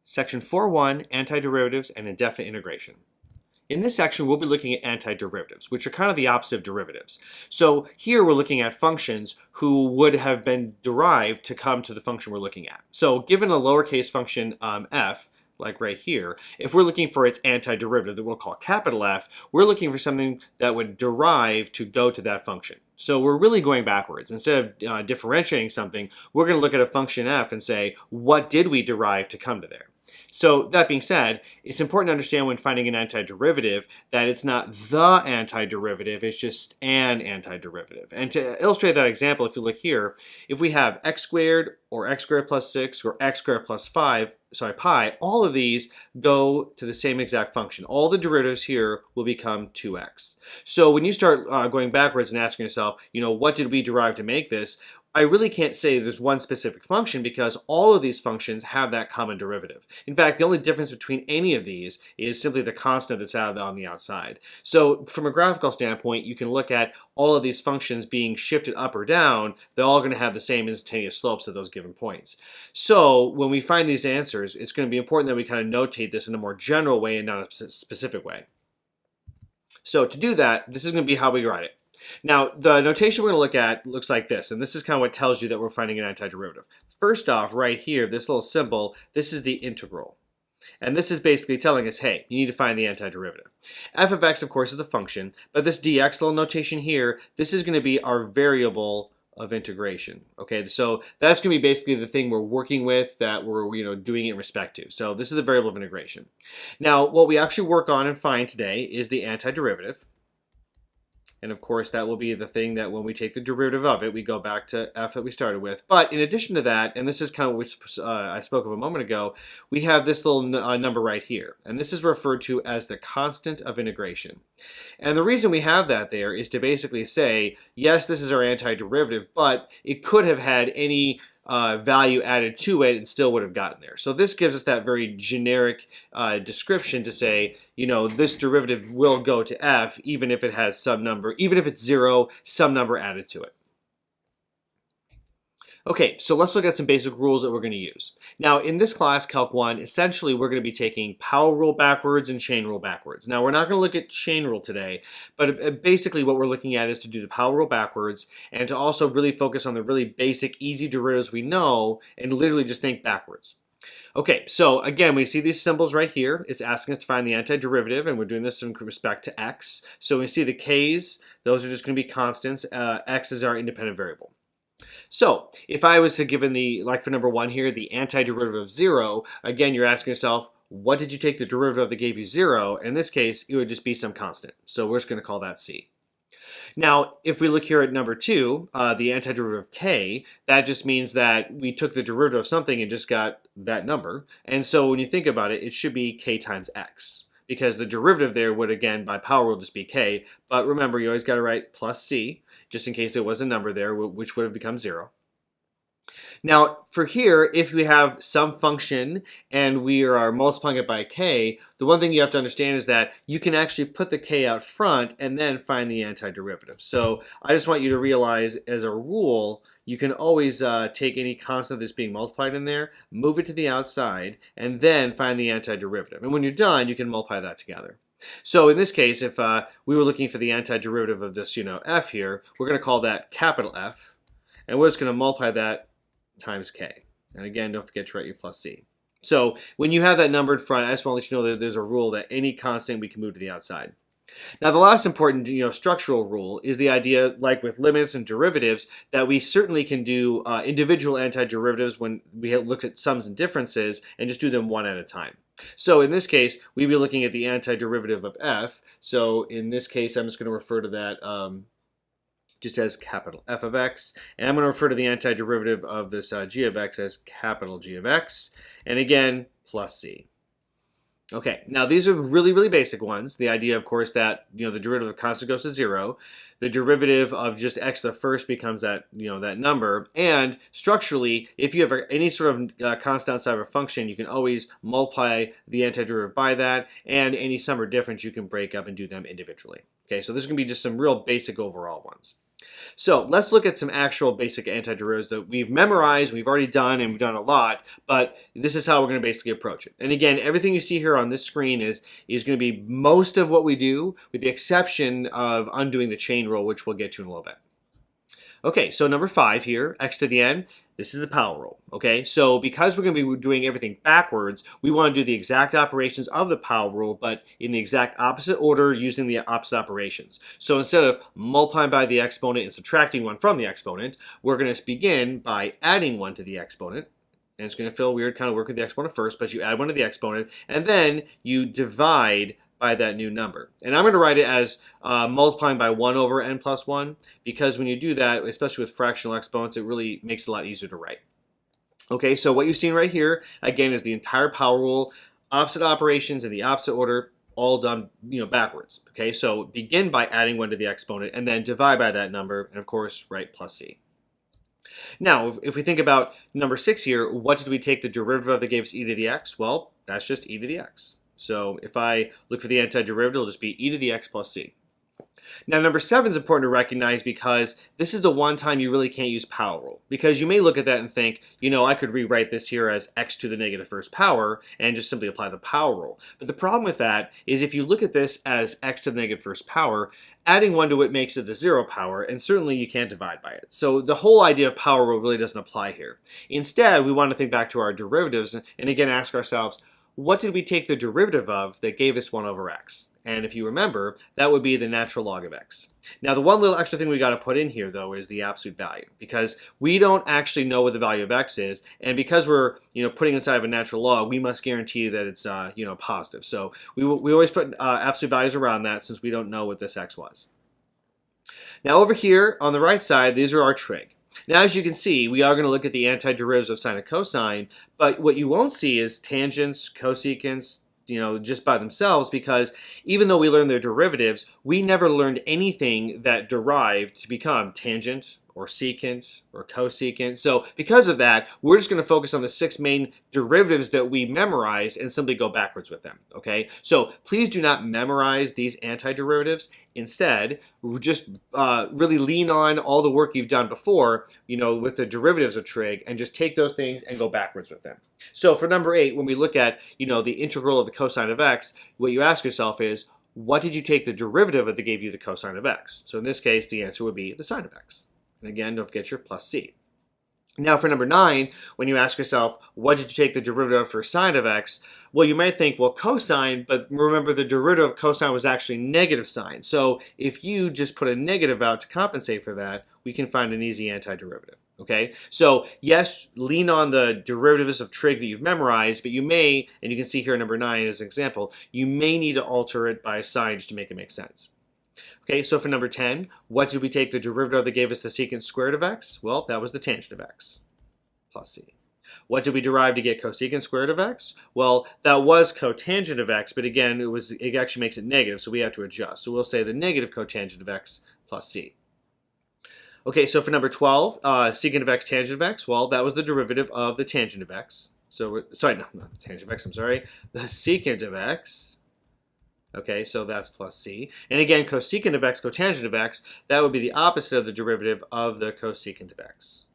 Section 4.1, Antiderivatives and Indefinite Integration. In this section, we'll be looking at antiderivatives, which are kind of the opposite of derivatives. So here we're looking at functions who would have been derived to come to the function we're looking at. So given a lowercase function f, like right here, if we're looking for its antiderivative that we'll call capital F, we're looking for something that would derive to go to that function. So we're really going backwards. Instead of differentiating something, we're going to look at a function f and say, what did we derive to come to there? So that being said, it's important to understand when finding an antiderivative that it's not the antiderivative, it's just an antiderivative. And to illustrate that example, if you look here, if we have x squared or x squared plus 6 or x squared plus pi, all of these go to the same exact function. All the derivatives here will become 2x. So when you start going backwards and asking yourself, what did we derive to make this? I really can't say there's one specific function because all of these functions have that common derivative. In fact, the only difference between any of these is simply the constant that's out on the outside. So from a graphical standpoint, you can look at all of these functions being shifted up or down. They're all going to have the same instantaneous slopes at those given points. So when we find these answers, it's going to be important that we kind of notate this in a more general way and not a specific way. So to do that, this is going to be how we write it. Now, the notation we're going to look at looks like this, and this is kind of what tells you that we're finding an antiderivative. First off, right here, this little symbol, this is the integral. And this is basically telling us, hey, you need to find the antiderivative. F of x, of course, is the function, but this dx little notation here, this is going to be our variable of integration. Okay, so that's going to be basically the thing we're working with that we're doing it in respect to. So this is the variable of integration. Now, what we actually work on and find today is the antiderivative. And of course, that will be the thing that when we take the derivative of it, we go back to f that we started with. But in addition to that, and this is kind of what I spoke of a moment ago, we have this little number right here. And this is referred to as the constant of integration. And the reason we have that there is to basically say, yes, this is our antiderivative, but it could have had any value added to it and still would have gotten there. So this gives us that very generic description to say, this derivative will go to f even if it has some number, even if it's 0, some number added to it. Okay, so let's look at some basic rules that we're going to use. Now, in this class, Calc 1, essentially we're going to be taking power rule backwards and chain rule backwards. Now, we're not going to look at chain rule today, but basically what we're looking at is to do the power rule backwards and to also really focus on the really basic, easy derivatives we know and literally just think backwards. Okay, so again, we see these symbols right here. It's asking us to find the antiderivative, and we're doing this in respect to x. So we see the k's, those are just going to be constants. X is our independent variable. So if I was to given like for number 1 here, the antiderivative of 0, again, you're asking yourself, what did you take the derivative that gave you 0? In this case, it would just be some constant. So we're just going to call that c. Now, if we look here at number 2, the antiderivative of k, that just means that we took the derivative of something and just got that number. And so when you think about it, it should be k times x. Because the derivative there would, again, by power rule just be k. But remember, you always got to write plus c, just in case there was a number there, which would have become 0. Now, for here, if we have some function and we are multiplying it by k, the one thing you have to understand is that you can actually put the k out front and then find the antiderivative. So I just want you to realize, as a rule, you can always take any constant that's being multiplied in there, move it to the outside, and then find the antiderivative. And when you're done, you can multiply that together. So in this case, if we were looking for the antiderivative of this, f here, we're going to call that capital F, and we're just going to multiply that times k. And again, don't forget to write your plus c. So when you have that number in front, I just want to let you know that there's a rule that any constant we can move to the outside. Now, the last important structural rule is the idea, like with limits and derivatives, that we certainly can do individual antiderivatives when we look at sums and differences and just do them one at a time. So in this case, we'd be looking at the antiderivative of f. So in this case, I'm just going to refer to that just as capital F of x. And I'm going to refer to the antiderivative of this g of x as capital G of x. And again, plus c. Okay, now these are really, really basic ones. The idea, of course, that the derivative of constant goes to 0. The derivative of just x the first becomes that that number. And structurally, if you have any sort of constant outside of a function, you can always multiply the antiderivative by that. And any sum or difference you can break up and do them individually. Okay, so this is going to be just some real basic overall ones. So let's look at some actual basic antiderivatives that we've memorized, we've already done, and we've done a lot, but this is how we're going to basically approach it. And again, everything you see here on this screen is going to be most of what we do, with the exception of undoing the chain rule, which we'll get to in a little bit. Okay, so number 5 here, x to the n, this is the power rule, okay? So because we're going to be doing everything backwards, we want to do the exact operations of the power rule, but in the exact opposite order using the opposite operations. So instead of multiplying by the exponent and subtracting 1 from the exponent, we're going to begin by adding 1 to the exponent. And it's going to feel weird kind of work with the exponent first, but you add 1 to the exponent, and then you divide by that new number. And I'm going to write it as multiplying by 1 over n plus 1, because when you do that, especially with fractional exponents, it really makes it a lot easier to write. Okay, so what you've seen right here, again, is the entire power rule, opposite operations in the opposite order, all done backwards. Okay, so begin by adding 1 to the exponent, and then divide by that number, and of course, write plus c. Now, if we think about number 6 here, what did we take the derivative of that gave us e to the x? Well, that's just e to the x. So if I look for the antiderivative, it'll just be e to the x plus c. Now, number 7 is important to recognize because this is the one time you really can't use power rule. Because you may look at that and think, I could rewrite this here as x to the negative first power and just simply apply the power rule. But the problem with that is if you look at this as x to the negative first power, adding 1 to it makes it the 0 power, and certainly you can't divide by it. So the whole idea of power rule really doesn't apply here. Instead, we want to think back to our derivatives and again ask ourselves, what did we take the derivative of that gave us 1 over x? And if you remember, that would be the natural log of x. Now, the one little extra thing we got to put in here, though, is the absolute value, because we don't actually know what the value of x is, and because we're putting inside of a natural log, we must guarantee that it's positive. So we always put absolute values around that since we don't know what this x was. Now, over here on the right side, these are our trig. Now, as you can see, we are going to look at the antiderivatives of sine and cosine, but what you won't see is tangents, cosecants, just by themselves, because even though we learned their derivatives, we never learned anything that derived to become tangent or secant or cosecant. So because of that, we're just going to focus on the 6 main derivatives that we memorized and simply go backwards with them, okay? So please do not memorize these antiderivatives. Instead, just really lean on all the work you've done before, with the derivatives of trig, and just take those things and go backwards with them. So for number 8, when we look at, the integral of the cosine of x, what you ask yourself is, what did you take the derivative of that gave you the cosine of x? So in this case, the answer would be the sine of x. And again, don't forget your plus c. Now for number 9, when you ask yourself, what did you take the derivative of for sine of x? Well, you might think, well, cosine, but remember the derivative of cosine was actually negative sine. So if you just put a negative out to compensate for that, we can find an easy antiderivative. Okay, so yes, lean on the derivatives of trig that you've memorized, but you may, and you can see here number 9 as an example, you may need to alter it by a sign just to make it make sense. Okay, so for number 10, what did we take the derivative of that gave us the secant squared of x? Well, that was the tangent of x, plus c. What did we derive to get cosecant squared of x? Well, that was cotangent of x, but again, it actually makes it negative, so we have to adjust. So we'll say the negative cotangent of x plus c. Okay, so for number 12, secant of x, tangent of x, well, that was the derivative of the tangent of x. So, sorry, no, not the tangent of x, I'm sorry. The secant of x. Okay, so that's plus c. And again, cosecant of x, cotangent of x, that would be the opposite of the derivative of the cosecant of x.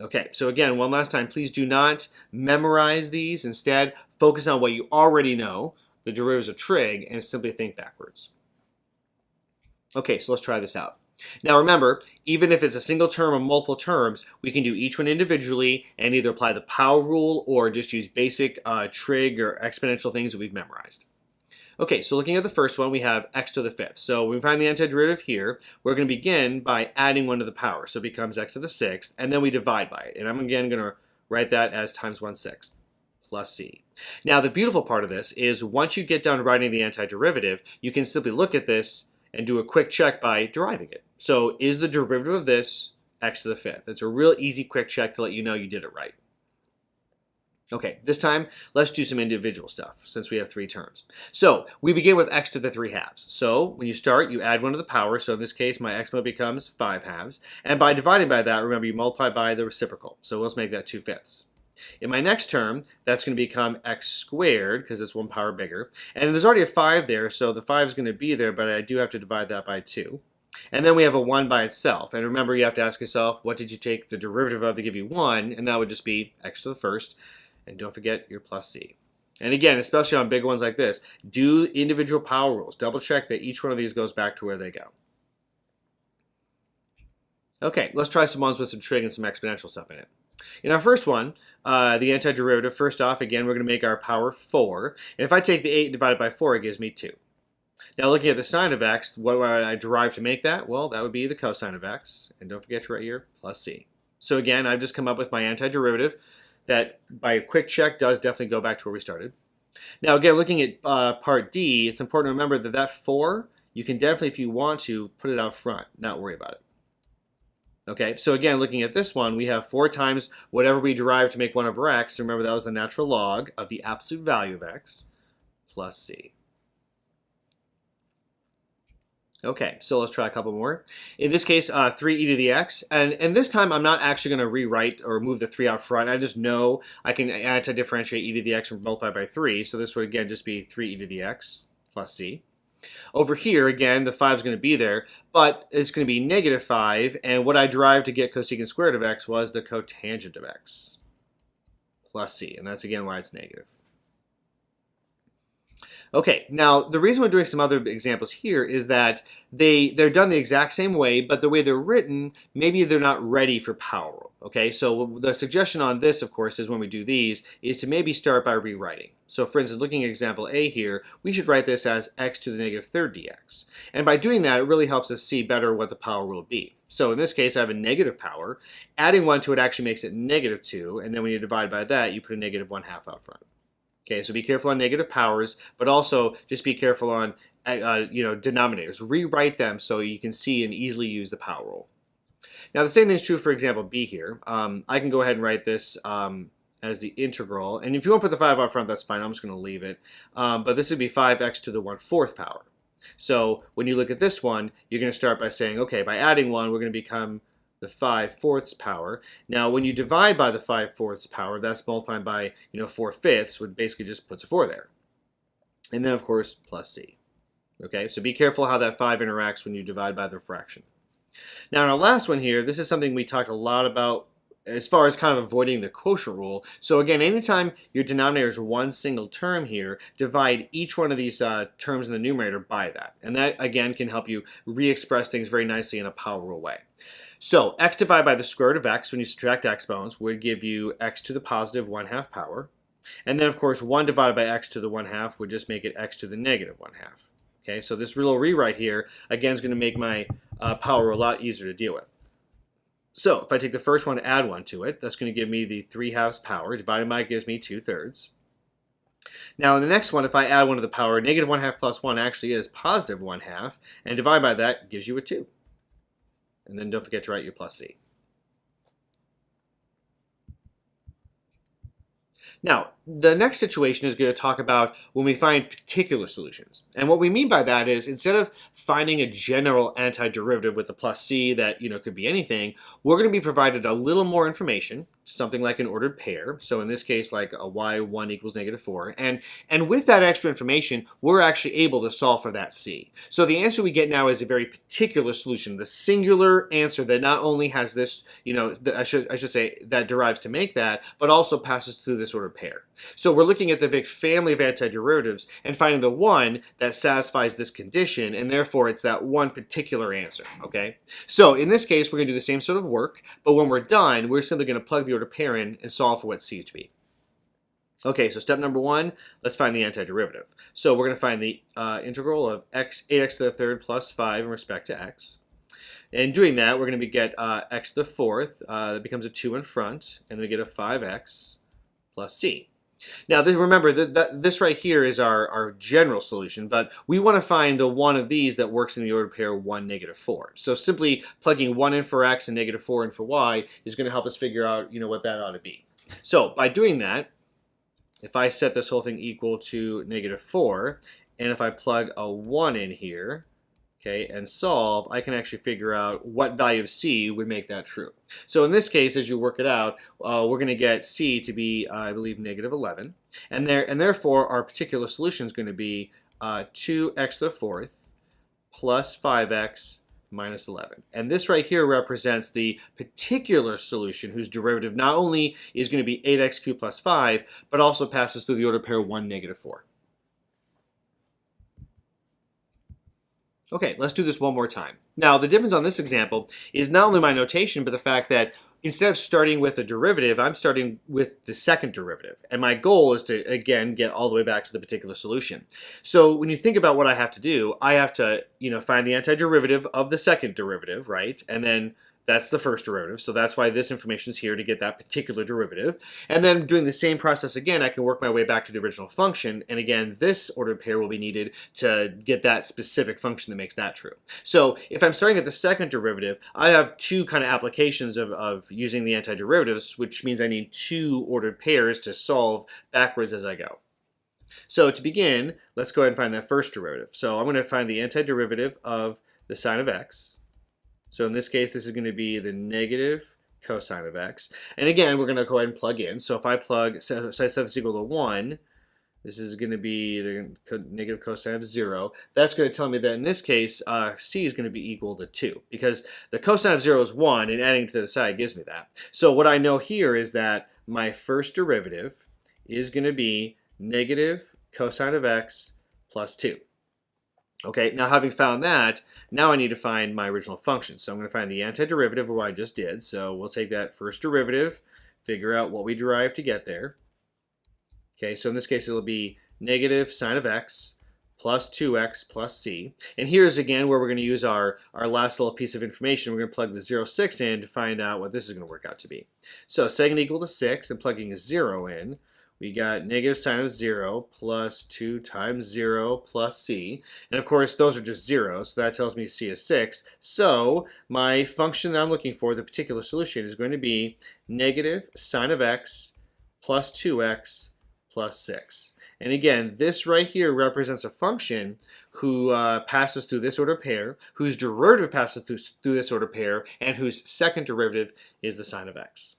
Okay, so again, one last time, please do not memorize these. Instead, focus on what you already know, the derivatives of trig, and simply think backwards. Okay, so let's try this out. Now remember, even if it's a single term or multiple terms, we can do each one individually and either apply the power rule or just use basic trig or exponential things that we've memorized. Okay, so looking at the first one, we have x to the 5th. So when we find the antiderivative here, we're going to begin by adding 1 to the power. So it becomes x to the 6th, and then we divide by it. And I'm again going to write that as times 1/6 plus c. Now the beautiful part of this is once you get done writing the antiderivative, you can simply look at this and do a quick check by deriving it. So is the derivative of this x to the 5th? It's a real easy quick check to let you know you did it right. Okay, this time, let's do some individual stuff, since we have 3 terms. So, we begin with x to the 3 halves. So, when you start, you add 1 to the power, so in this case, my exponent becomes 5 halves. And by dividing by that, remember, you multiply by the reciprocal. So, let's make that 2/5. In my next term, that's going to become x squared, because it's 1 power bigger. And there's already a 5 there, so the 5 is going to be there, but I do have to divide that by 2. And then we have a 1 by itself. And remember, you have to ask yourself, what did you take the derivative of to give you 1? And that would just be x to the first. And don't forget your plus c. And again, especially on big ones like this, do individual power rules. Double check that each one of these goes back to where they go. Okay, let's try some ones with some trig and some exponential stuff in it. In our first one, the antiderivative, first off, again, we're going to make our power 4. And if I take the 8 divided by 4, it gives me 2. Now, looking at the sine of x, what would I derive to make that? Well, that would be the cosine of x. And don't forget to write your plus c. So again, I've just come up with my antiderivative that, by a quick check, does definitely go back to where we started. Now, again, looking at part D, it's important to remember that that 4, you can definitely, if you want to, put it out front, not worry about it. Okay, so again, looking at this one, we have 4 times whatever we derived to make 1 over x. Remember, that was the natural log of the absolute value of x plus c. Okay, so let's try a couple more. In this case, 3e to the x. And this time, I'm not actually going to rewrite or move the 3 out front. I just know I can add to differentiate e to the x and multiply by 3. So this would, again, just be 3e to the x plus c. Over here, again, the 5 is going to be there, but it's going to be negative 5, and what I derived to get cosecant squared of x was the cotangent of x plus c, and that's, again, why it's negative. Okay, now the reason we're doing some other examples here is that they're done the exact same way, but the way they're written, maybe they're not ready for power rule. Okay, so the suggestion on this, of course, is when we do these, is to maybe start by rewriting. So for instance, looking at example A here, we should write this as x to the negative third dx. And by doing that, it really helps us see better what the power rule will be. So in this case, I have a negative power. Adding 1 to it actually makes it negative 2, and then when you divide by that, you put a negative 1/2 out front. Okay, so be careful on negative powers, but also just be careful on denominators. Rewrite them so you can see and easily use the power rule. Now the same thing is true for example B here. I can go ahead and write this as the integral, and if you want to put the 5 out front, that's fine. I'm just going to leave it. But this would be 5x to the 1/4 power. So when you look at this one, you're going to start by saying, okay, by adding 1, we're going to become the 5/4 power. Now, when you divide by the 5/4 power, that's multiplied by 4/5, which basically just puts a 4 there. And then, of course, plus c. Okay, so be careful how that 5 interacts when you divide by the fraction. Now, in our last one here, this is something we talked a lot about as far as kind of avoiding the quotient rule. So again, anytime your denominator is one single term here, divide each one of these terms in the numerator by that. And that, again, can help you re-express things very nicely in a power rule way. So x divided by the square root of x, when you subtract exponents, would give you x to the positive 1/2 power. And then, of course, 1 divided by x to the 1/2 would just make it x to the negative 1/2. Okay, so this little rewrite here, again, is going to make my power a lot easier to deal with. So if I take the first one, add 1 to it, that's going to give me the 3/2 power. Divided by it gives me 2/3. Now in the next one, if I add 1 to the power, negative 1/2 plus 1 actually is positive 1/2, and divide by that gives you a 2. And then don't forget to write your plus c. Now, the next situation is going to talk about when we find particular solutions. And what we mean by that is instead of finding a general antiderivative with the plus c that could be anything, we're going to be provided a little more information, something like an ordered pair. So in this case, like a y1 equals negative 4. And with that extra information, we're actually able to solve for that c. So the answer we get now is a very particular solution, the singular answer that not only has this, I should say, that derives to make that, but also passes through this ordered pair. So we're looking at the big family of antiderivatives and finding the one that satisfies this condition, and therefore it's that one particular answer, okay? So in this case, we're going to do the same sort of work, but when we're done, we're simply going to plug the ordered pair in and solve for what c to be. Okay, so step number 1, let's find the antiderivative. So we're going to find the integral of 8x to the third plus 5 in respect to x. And doing that, we're going to get x to the 4th. That becomes a 2 in front, and then we get a 5x plus c. Now, remember, this right here is our general solution, but we want to find the one of these that works in the ordered pair 1, negative 4. So simply plugging 1 in for x and negative 4 in for y is going to help us figure out, what that ought to be. So by doing that, if I set this whole thing equal to negative 4, and if I plug a 1 in here, okay, and solve, I can actually figure out what value of c would make that true. So in this case, as you work it out, we're going to get c to be, I believe, negative 11. And therefore, our particular solution is going to be 2x to the 4th plus 5x minus 11. And this right here represents the particular solution whose derivative not only is going to be 8x cubed plus 5, but also passes through the order pair 1, negative 4. Okay, let's do this one more time. Now, the difference on this example is not only my notation, but the fact that instead of starting with a derivative, I'm starting with the second derivative. And my goal is to, again, get all the way back to the particular solution. So when you think about what I have to do, I have to, find the antiderivative of the second derivative, right? And then that's the first derivative, so that's why this information is here to get that particular derivative. And then doing the same process again, I can work my way back to the original function, and again, this ordered pair will be needed to get that specific function that makes that true. So if I'm starting at the second derivative, I have two kind of applications of using the antiderivatives, which means I need two ordered pairs to solve backwards as I go. So to begin, let's go ahead and find that first derivative. So I'm going to find the antiderivative of the sine of x. So in this case, this is going to be the negative cosine of x. And again, we're going to go ahead and plug in. So if I plug, so I set this equal to 1, this is going to be the negative cosine of 0. That's going to tell me that in this case, c is going to be equal to 2, because the cosine of 0 is 1, and adding to the side gives me that. So what I know here is that my first derivative is going to be negative cosine of x plus 2. Okay, now having found that, now I need to find my original function. So I'm going to find the antiderivative of what I just did. So we'll take that first derivative, figure out what we derived to get there. Okay, so in this case it'll be negative sine of x plus 2x plus c. And here's again where we're going to use our last little piece of information. We're going to plug the 0, 6 in to find out what this is going to work out to be. So second equal to 6 and plugging a 0 in, we got negative sine of 0 plus 2 times 0 plus c. And of course, those are just zeros, so that tells me c is 6. So my function that I'm looking for, the particular solution, is going to be negative sine of x plus 2x plus 6. And again, this right here represents a function who passes through this ordered pair, whose derivative passes through this ordered pair, and whose second derivative is the sine of x.